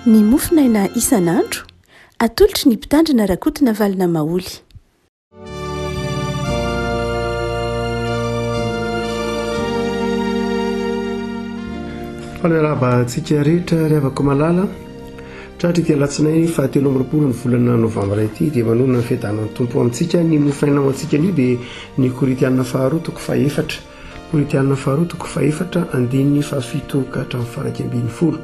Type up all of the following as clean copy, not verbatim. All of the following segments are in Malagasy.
ny mofinaina isan'andro atolotry ny mpitandrina rakotina valina maoly. Falaraba antsika rehetra riavako malala tratra ity alatsinainy fa 13 ny volana novambra ity dia manonona ny fiadanan'ny tompo amintsika ny mofinaina ao antsika ny dia ny Koritianina faharotoko faefatra Koritianina faharotoko faefatra andininy fahafito ka hatramin'ny faraika ambin'ny folo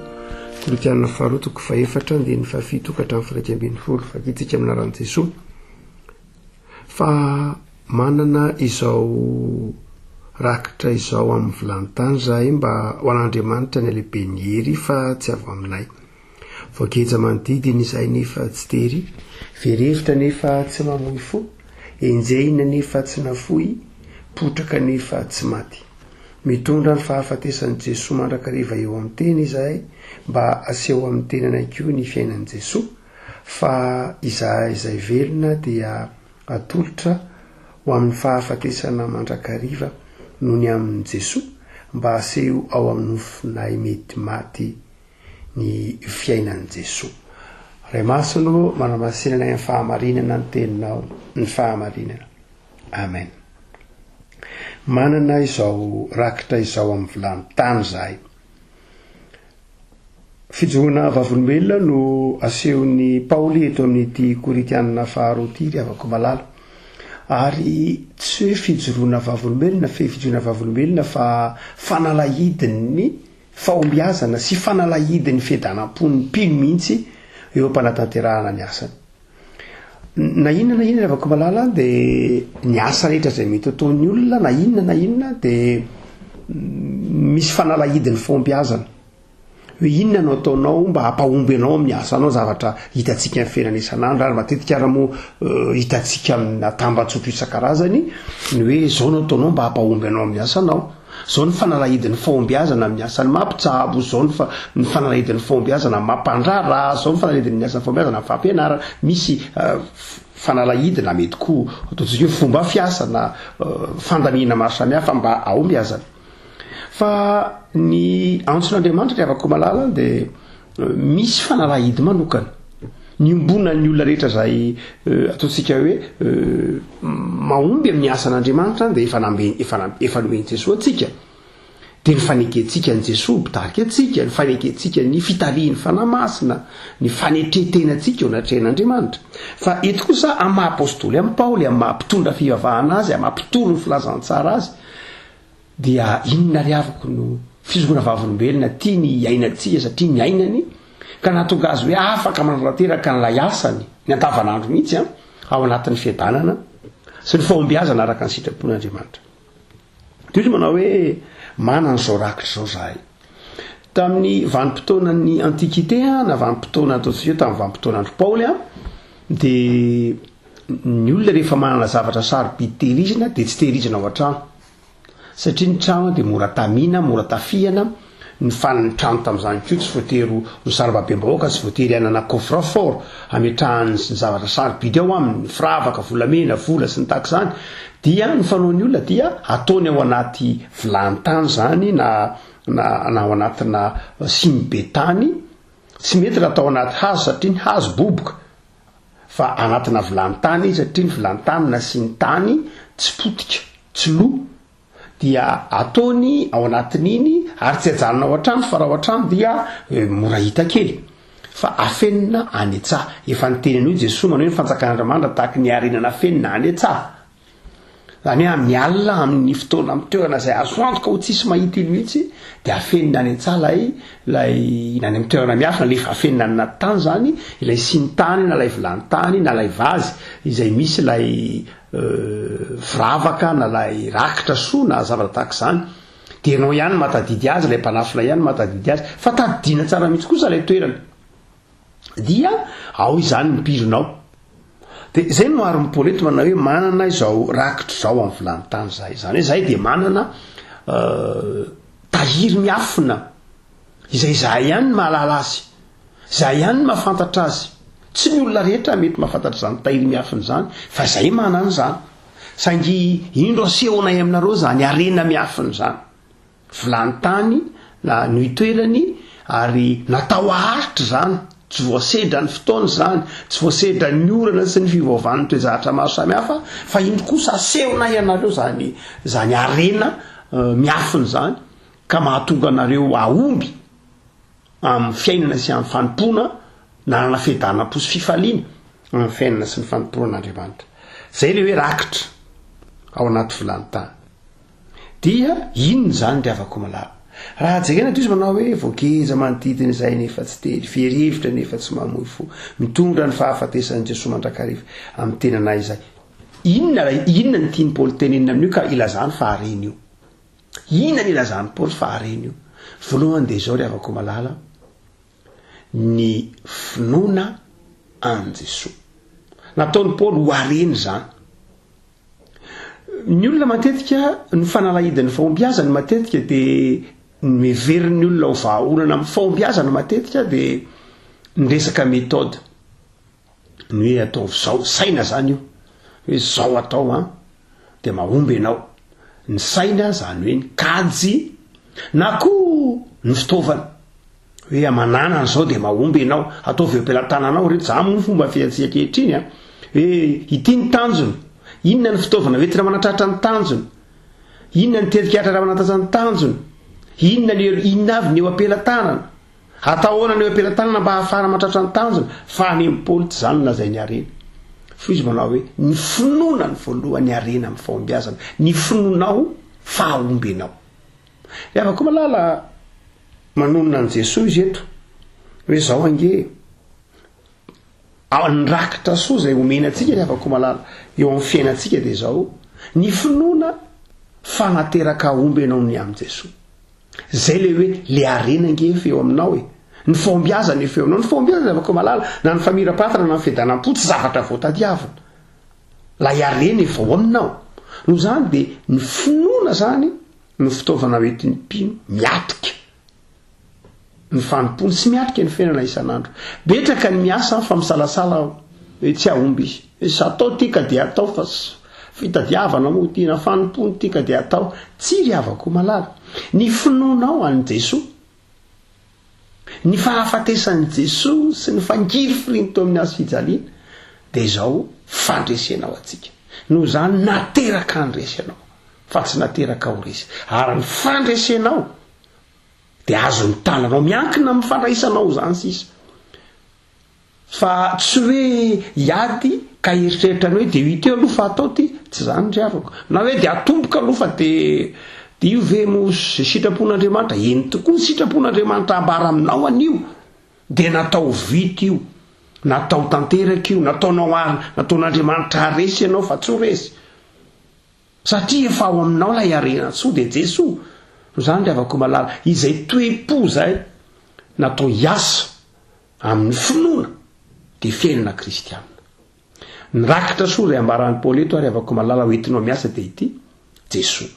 Koritianina faharotoko faefatra andininy fahafito ka hatramin'ny faraika ambin'ny folo fakitsika amina ran'i Jesosy fa manana izao rakitra izao amin'ny vilantany zahay mba ho an'Andriamanitra ny lehibe ny hery fa tsy avy aminay voageja manodidina izahay nefa tsy tery verevitra nefa tsy mamoy fo enjehina nefa tsy nafoy potraka nefa tsy maty mitondra ny fahafatesan'i Jesosy mandrakariva eo amin'ny tena izahay mba aseho amin'ny tenanay koa ny fiainan'i Jesosy fa izahay izay velona dia atolotra ho amin'ny fahafatesana mandrakariva noho ny amin'i Jesosy mba aseho ao amin'ny nofinay mety maty ny fiainan'i Jesosy. Ray masino manamasinana ny fahamarinana ny teninao ny fahamarinana. Amen. Manana izao rakitra izao amin'ny vilany tany zahay. Fijoana vavolombelona no asehon'ny Paoly eto amin'ity Koritianina faharoa ry avako malala. Ary tsy hoe fijoroana vavolombelona fe fijoroana vavolombelona fa fanalahidin'ny fahombiazana sy fanalahidin'ny fiadanam-pon'ny mpino mihitsy eo am-panatanterahana ny asany. Na inona avako malala dia ny asa rehetra izay mety ataon'ny olona na inona dia misy fanalahidin'ny fahombiazana. Hoe inona no ataonao mba hampahomby anao amin'ny asanao zavatra hitantsika amin'ny fiainana isan'andro ary matetika raha moa hitantsika amina tambatsotro isan-karazany ny hoe zao no ataonao mba hampahomby anao amin'ny asanao. Zao ny fanalahidin'ny fahombiazana amin'ny asany mampitsabo, zao ny fanalahidin'ny fahombiazana mampandrara, zao ny fanalahidin'ny asan'ny fahombiazana fampianarana. Misy fanalahidina mety koa ataontsika hoe fomba fiasana, fandamina maro samihafa mba ahombiazana. Fa ny antson'Andriamanitra riavako malala dia misy fanalahidy manokana. Ny ombonan'ny olona rehetra izay ataontsika hoe mahomby amin'ny asan'Andriamanitra dia efa nomeny Jesosy antsika. Dia ny fanekentsika ny Jesosy mpitarika antsika, ny fanekentsika ny fitariany fanamasina, ny fanetretena antsika eo anatrehan'Andriamanitra. Fa eto kosa amin'ny maha-apôstôly amin'ny Paoly, amin'ny maha-mpitondra fivavahana azy, amin'ny maha-mpitoro ny filazantsara azy, dia inona riavako no fizorana vavolombelona tia ny iainantsika satria ny ainany ka nahatonga azy hoe afaka manarateraka n'ilay asany ny andavanandro mihitsy ao anatin'ny fiadanana sy ny fahombiazana araka ny sitrapon'Andriamanitra. Dia manao hoe manana izao rakitra izao zahay. Tamin'ny vanim-potoanan'ny antikité na vanim-potoana ataontsika tamin'ny vanim-potoanandro Paoly dia ny olona rehefa manana zavatra sarobidy tehirizina dia tsy tehirizina ao an-trano. Satria ny trano dia mora tamina, mora tafiana, ny faniny trano tamin'izany koa tsy voatery ho sarababem-bahoaka, tsy voatery hanana coffre-fort hametrahany sy ny zavatra sarobidy ao aminy, firavaka, volamena, vola sy ny tahak'izany. Dia ny fanaon'ny olona dia ataony ao anaty vilantany zany na ao anatina simibetany. Tsy mety raha atao anaty hazo satria ny hazo boboka, fa anatina vilantany satria ny vilantany sy ny tany tsy potika, tsy lo. Dia ataony ao anatin'iny ary tsy ajanona ao an-trano fa raha ao an-trano dia mora hita kely. Fa afenina any an-tsaha. Efa nitenany hoe Jesosy manao hoe ny fanjakan'Andriamanitra tahaka ny arenana afenina any an-tsaha. Zany hoe amin'ny alina, amin'ny fotoana, amin'ny toerana izay azo antoka ho tsisy mahita ilo mihitsy dia afenina any an-tsaha lay nany amin'ny toerana miafina lefa afenina any anaty tany zany ilay sinitany na lay vilantany na lay vazy izay misy lay firavaka na lay rakitra soa na zavatra tahaka izany. Dia ianao ihany matadidy azy, ilay mpanafina ihany matadidy azy, fa tadidiana tsara mihitsy kosa ilay toerana. Dia ao izany mipirinao. Dia izay no maharin'ny Paoly eto manao hoe manana izao rakitra izao amin'ny vilany tany zahay. Izany hoe zahay dia manana tahiry miafina izay zahay ihany ny mahalala azy, zahay ihany ny mahafantatra azy. Tsy ny olona rehetra mety mahafantatra izany tahiry miafina izany, fa zahay manana izany. Saingy indro asehonay aminareo zany arena miafina izany. Vilany tany na ny itoerany ary natao aharitra zany tsy voasedra ny fotoana zany, tsy voasedra ny orana sy ny fivaovan'ny toezahatra maro samihafa, fa indro kosa asehona ianareo zany arena miafiny zany ka mahatonga anareo aomby amin'ny fiainana sy amin'ny fanompona nanana fiedanam-po sy fifaliana amin'ny fiainana sy ny fanompoan'Andriamanitra. Zay le hoe rakitra ao anaty vilany tany. Dia inona zany ry havako malala? Raha jerena toy izy manao hoe voakeza manodidina izay nefa tsy tely, fiherievitra nefa tsy mamoy fo, mitondra ny fahafatesan'i Jesosy mandrakariva amin'ny tenanay izay. Inona ny tiany Paoly tenenina amin'io ka ilazany fa hareny io? Inona ny ilazany Paoly fa hareny io? Voalohany dia izao ry havako malala, ny finoana an Jesosy. Nataony Paoly ho hareny zany. Ny olona matetika ny fanalahidany fahombiazana matetika dia miveriny olona ho vahaolana amin'ny fahombiazana matetika dia ny resaka méthode. Ny hoe atao zao, saina zany io. Hoe zao atao dia mahomby ianao. Ny saina zany hoe ny kajy na koa ny fitaovana. Hoe amanana an'izao dia mahomby ianao. Ataovy eo am-pelantananao rehetra zany ny fomba fiatsika ankehitriny hoe ity ny tanjony. Inona ny fitaovana hoentina manatratra ny tanjony? Inona ny tetikatra raha manatatra ny tanjony? Inona avy ny eo am-pelantanana? Atao ahoana ny eo am-pelantanana mba ahafahana matratra ny tanjony? Fa any amin'ny Paoly tsy zany lazay ny harena. Fa izy manao hoe ny finoana ny voalohany harena amin'ny fahombiazana. Ny finoanao fa ahombenao. Rehefa koa malala manonona an Jesosy izy eto. Hoe zao ange ny rakitra soa zay omenantsika rehefa koa malala eo amin'ny fiainantsika dia zao ny finoana fa nateraka ahomby ianao ny amin'ny Jesosy. Zay le hoe le harena nge efa eo aminao ny fahombiazana efa eo aminao. Ny fahombiazana rehefa koa malala na ny famirapatrana na ny fiadanam-po tsy zavatra voatadiavina. La harena efa ao aminao. Noho zany dia ny finoana zany ny fitaovana hoentin'ny mpino miatrika ny fanompony sy miatrika ny fiainana isan'andro. Betraka ny miasa fa misalasala hoe tsy ahomby izy. Sa atao tika dia atao fa fitadiavana moa tiana fanompony tika dia atao. Tsy ry havako malala. Ny finoanao an'i Jesosy, ny fahafatesan'i Jesosy sy ny fangiry firiny teo amin'ny azo fijaliana dia izao fandresenao atsika. Noho zany nateraka andresenao fa tsy nateraka ho resy. Ary ny fandresenao dia azo ny tananao miankina amin'ny fandraisanao zany sisa. Fa tsy hoe hiady ka eritreritranao hoe dia hita eo aloha fa atao ty, tsy zany ry havako. Na hoe dia atomboka aloha fa dia io ve mo sitrapon'Andriamanitra? Eny tokoa ny sitrapon'Andriamanitra ambara aminao an'io. Dia natao vita io, natao tanteraka io, nataon'Andriamanitra haresy ianao fa tsy ho resy. Satria efa ao aminao lay harena soa dia Jesosy. Zany ry havako malala, izay toe-po zay natao hiasa amin'ny finoana dia fiainana kristianina. Ny rakitra soa ray ambaran'ny Paoly eto ry havako malala hoentinao miasa dia ity Jesosy.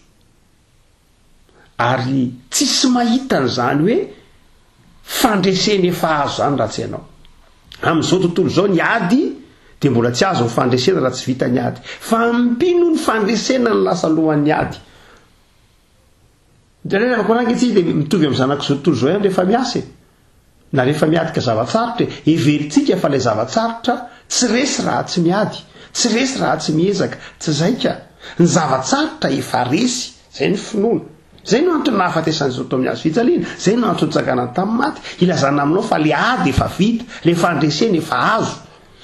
Ary tsisy mahita an'izany hoe fandreseny efa azo zany raha tsy ianao. Amin'izao tontolo izao ny ady dia mbola tsy azo ny fandresena raha tsy vita ny ady. Fa mpino ny fandresena ny lasa lohan'ny ady. Rehefa anankeitsika dia mitovy amin'ny zanak'izao tontolo izao rehefa miasa na rehefa miadika zavatsarotra everitsika fa ilay zavatsarotra tsy resy raha tsy miady, tsy resy raha tsy miezaka, tsy zaika. Ny zavatsarotra efa resy, zay ny finoana. Zay no antony nahafatesan'ny Jesosy tao amin'ny hazo fijaliana. Zay no antony tsakana tamin'ny maty. Ilazana aminao fa le ady efa vita, le fandresena efa azo.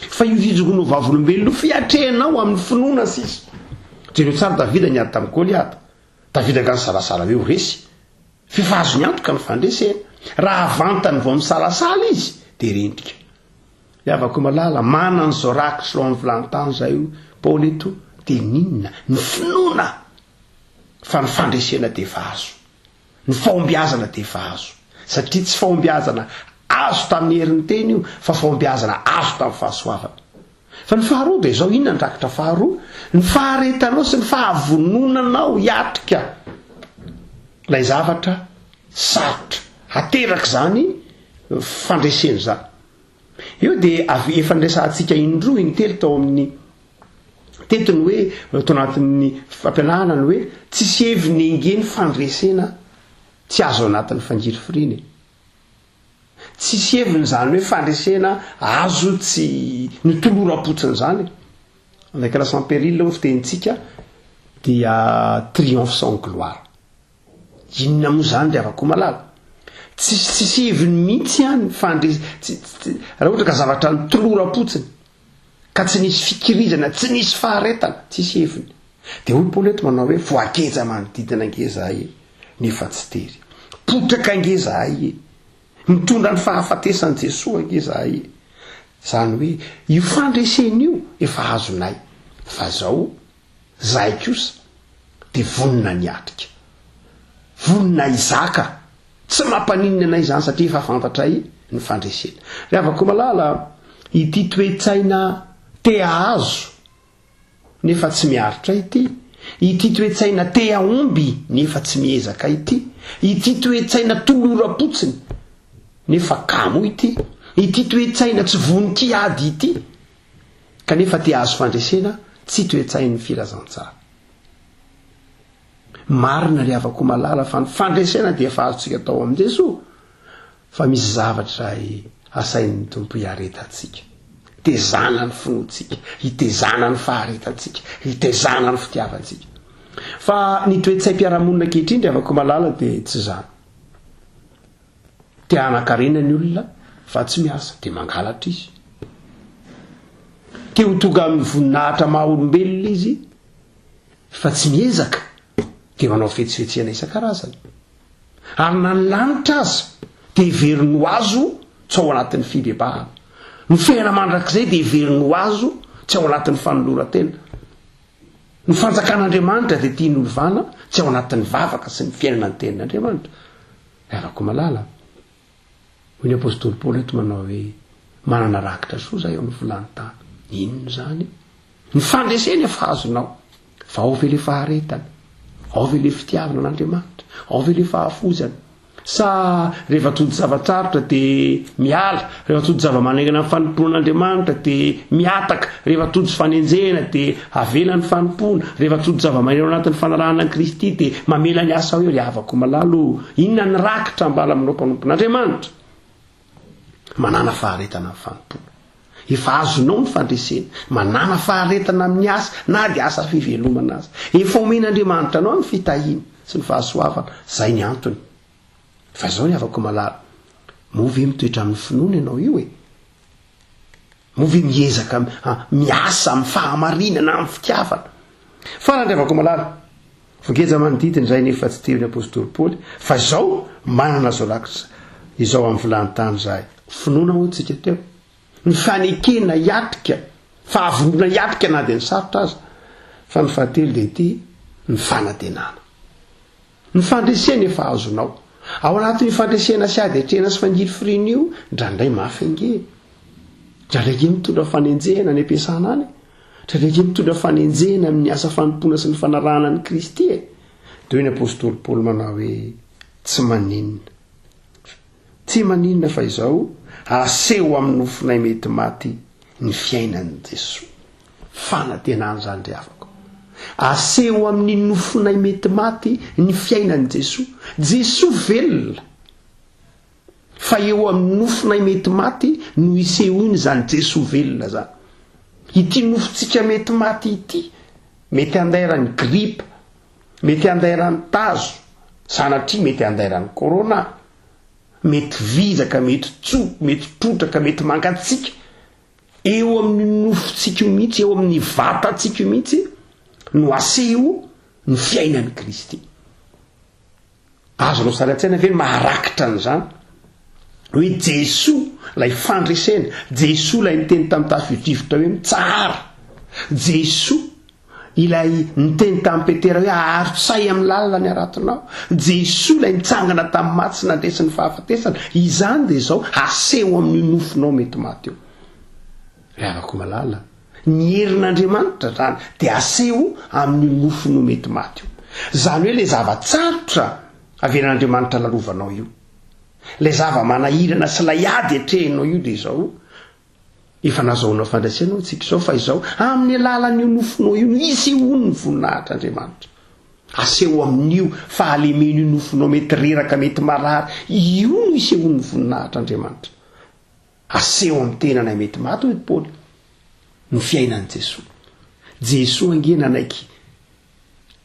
Fa io fijogono vavolombelona fiatrehanao amin'ny finoana sisa. Jereo tsara Davida niady tamin'ny Goliata. Davida ka ny salasala hoe ho resy. Fefa azo miantoka ny fandresena. Raha vantany vao misalasala izy dia rendrika. Havako malala mana an'izao rakitra ao amin'ny vilany zay Paoly eto dia ninona? Ny finoana. Fa ny fandresena dia efa azo. Ny fahombiazana dia efa azo. Satria tsy fahombiazana azo tamin'ny herin'ny teny io, fa fahombiazana azo tamin'ny fahasoavana. Fa ny faharoa dia izao, inona ny rakitra faharoa? Ny faharetanao sy ny fahavononanao hiatrika ilay zavatra sarotra. Hateraka zany fandresena zany. Io dia efa nresantsika indroa intelo tao amin'ny tetiny hoe tao anatin'ny fampianarana ny hoe tsisy heviny engeny fandresena tsy azo anatin'ny fangiry firiny. tsisy heviny zany hoe fandresena azo tsy nitolora-potsiny zany avec la sans péril ho fitentsika dia triomphe sans gloire inona moa zany de afaka malala tsisy heviny mihitsy any raha ohatra ka zavatra nitolora-potsiny ka tsy nisy fikirizana tsy nisy faharetana tsisy heviny de hoy Paoly eto manao hoe voakeja manodidina angezahay nefa tsy tery potraka angezahay mitondra ny fahafatesany Jesosy angezahay zany hoe io fandresena io efa azonay fa zao zahay kosa de vonina ny atrika vonina izaka tsy mampaninina anay zany satria efa fantatray ny fandresena re avako malala ity toetsaina te ahazo nefa tsy miaritra ity toetsaina te aomby nefa tsy miezaka ity toetsaina tolora-potsiny nefa kamo ity toetsaina tsy vonin-kiady ity kanefa te azo fandresena tsy toetsain'ny filazantsara marina ry avako malala fa ny fandresena dia efa azontsika atao amin'i Jesosy fa misy zavatra asain'ny tompo hiaretatsika hitezana ny finoantsika hitezana ny faharetatsika hitezana ny fitiavantsika fa ny toetsay-piarahamonina ankehitriny ry avako malala dia tsy zany te hanakarena ny olona fa tsy miasa dia mangalatra izy te ho tonga amin'ny voninahitra maha-olombelona izy fa tsy miezaka dia manao fetsifetsihana isan-karazany ary na ny lanitra aza dia heveriny ho azo tsy ao anatin'ny fibebahana ny fiaina mandrakizay dia heveriny ho azo tsy ao anatin'ny fanoloran-tena ny fanjakan'Andriamanitra dia tia nolovana tsy ao anatin'ny vavaka sy ny fiainana ny tenin'Andriamanitra afaka malala hoy ny apôstôly Paoly eto manao hoe manana rakitra soa zahay eo amin'ny volantany inona zany ny fandresena efa azonao fa ao ve le faharetana ao ve le fitiavana an'Andriamanitra ao ve le fahafozana sa rehefa tody zavatsarotra dia miala rehefa tody zava-manaingana amin'ny fanompoan'Andriamanitra dia miataka rehefa tody fanenjena dia avela ny fanompoana rehefa tody zava-maneno anatin'ny fanarahana ny Kristy dia mamela ny asa eo ry havako malalo inona ny rakitra mbala aminao mpanompon'Andriamanitra manana faharetana amin'ny fanompoana efa azonao ny fandresena manana faharetana amin'ny asa na dia asa fivelomana azy efa omen'Andriamanitra anao ny fitahiana sy ny fahasoavana zay ny antony fa zao ny afaka malala movy mitoetra amin'ny finoana ianao io movy miezaka miasa amin'ny fahamarinana amin'ny fitiavana fa raha afaka malala vogeja manodidiny zay nefa tsy teo ny apôstôly Paoly fa zao manana zao rakitra izao amin'ny volantany zahay finoana moa tsika teo ny fanekena hiatrika fahavonona hiatrika na dia ny sarotra aza fa ny fahatelo dia ity ny fanantenana ny fandresena efa azonao ao anatin'ny fandresena sy ady atrena sy fangiry firiny io ndraindray mafy ange ndraindraiky mitondra fanenjehana ny ampiasana any ndraindraiky mitondra fanenjehana amin'ny asa fanompoana sy ny fanarahana ny Kristy dia ny apôstôly Paoly manao hoe tsy maninona fa izao aseho amin'ny nofonay mety maty ny fiainan'i Jesosy fanantenana zany ry afako aseho amin'ny nofonay mety maty ny fiainan'i Jesosy velona fa eo amin'ny nofonay mety maty no isehoiny zany Jesosy velona zany ity nofontsika mety maty ity mety andairan'ny gripa mety andairan'ny tazo sanatria mety andairan'ny corona mety vizaka mety tsoko mety trotraka mety mangatsika eo amin'ny nofontsika mihitsy eo amin'ny vatantsika mihitsy no aseho ny fiainan'ny Kristy azonao saratsaina ve maharakitra an'izany hoe Jesosy lay fandresena Jesosy lay niteny tamin'ny tafidrivotra hoe mitsara Jesosy ilay niteny tamin'ny Petera hoe aharotsay amin'ny lalana ny aratonao Jesosy lay nitsangana tamin'ny maty sy nandresy ny fahafatesana izany dia izao aseho amin'ny nofonao mety maty eo ry havako malala ny herin'Andriamanitra zany dia aseho amin'ny nofonao mety maty io zany hoe le zavatsarotra aven'Andriamanitra lalovanao io le zava-manahirana sy lay ady atrehinao io dia izao efa nazahoanao fandraisanao tsika izao fa izao amin'ny alalan'io nofonao io no isehoany ny voninahitr'Andriamanitra aseho amin'io fahalemeno io nofonao mety reraka mety marary io no isehon'ny voninahitr'Andriamanitra aseho amin'ny tenanay mety maty hoe Paoly ny fiainan'i Jesosy angena anaiky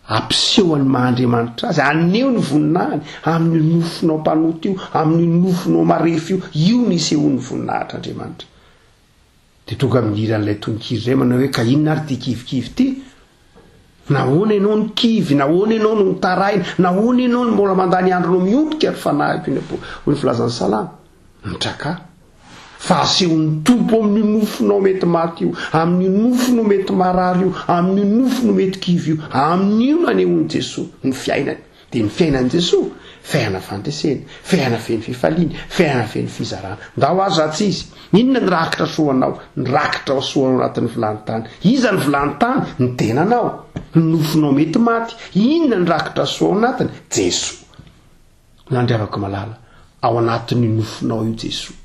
ampiseho any Mahandriamanitra azy aneho ny voninahiny amin'ny nofonao mpanoty io amin'ny nofonao marefy io no isehon'ny voninahitr'Andriamanitra de tonga amin'n'iran'ilay tononkiro zay manao hoe ka inona ary ty kivikivy ty nahoana ianao ny kivy nahoana ianao no mitaraina nahoana ianao no mbola mandany andronao miompika ary fanahy io ny filazan'ny salama mitraka fa asehon'ny tompo amin'ny nofonao mety maty io amin'ny nofonao mety marary io amin'ny nofonao mety kivy io amin'io nanehon'i Jesosy ny fiainany de ny fiainan'i Jesosy fiainana fandresena fiainana feny fifaliana fiainana feny fizarana ndao azy ratsy izy inona ny rakitra soanao ny rakitra soanao anatin'ny vilany-tany iza ny vilany-tany ny tenanao ny nofonao mety maty inona ny rakitra soanao anatiny Jesosy nandriavako malala ao anatin'ny nofonao io Jesosy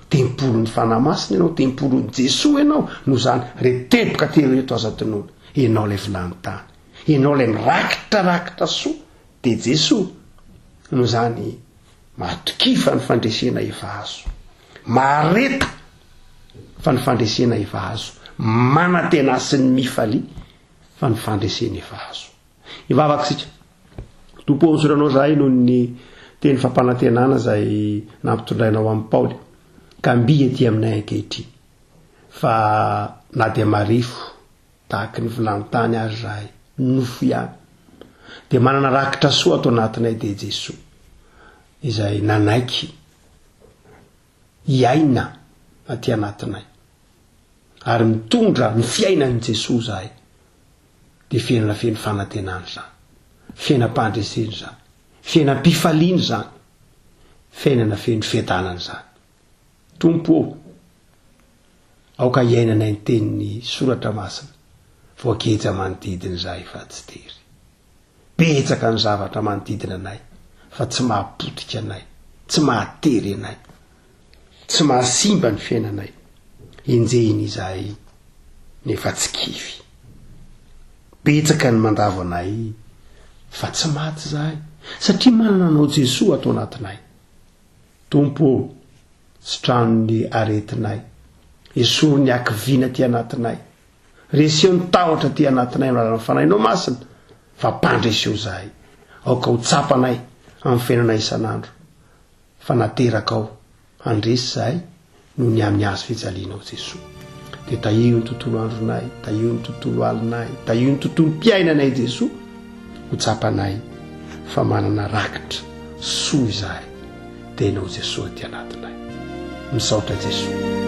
tempolon'ny fanahy masina ianao tempolon'ny Jesosy ianao no zany reteboka telo reto aza-tonoana ianao lay vilany-tany ianao lay mirakitra soa de Jesosy no zany matokifa ny fandresena efa azo mareta fa ny fandresena efa azo manatenasiny mifalia fa ny fandresena efa azo ivavakasika tompo misoranao zahay noho ny teny fampanantenana zay nampitondrainao amin'ny Paoly ka mbi ety aminay ankehitriny fa na dia marifo tahaky ny vilany-tany azy zahay nofo ihany de manana rakitra soa atao anatinay de Jesosy izay nanaiky iaina aty anatinay ary mitondra ny fiainan'i Jesosy zahay de fiainana feny fanantenana zany fiainam-pandreseny zany fiainam-pifaliana zany fiainana feny fiadanana zany tompo aoka iainanay ny tenin'ny soratra masina voakeja manodidiny zahay fa tsy tery betsaka ny zavatra manodidina anay fa tsy mahapotika anay tsy mahatery anay tsy mahasimba ny fiainanay enjehiny izahay nefa tsy kivy betsaka ny mandavo anay fa tsy maty zahay satria manana anao Jesosy atao anatinay tompo sitranony aretinay esorony akivina ty anatinay reseo ny tahotra ty anatinay amin'ny fanahinao masina fa mpandreseo zahay aoka ho tsapanay amin'ny fiainana isan'andro fa nateraka ao handresy zahay noho ny amin'ny azo fijalianao Jesosy de tahio ny tontolo andronay tahio ny tontolo alinay tahio ny tontolo mpiainanay Jesosy ho tsapanay fa manana rakitra soa izahay de enao Jesosy ty anatinay misaotra Jesosy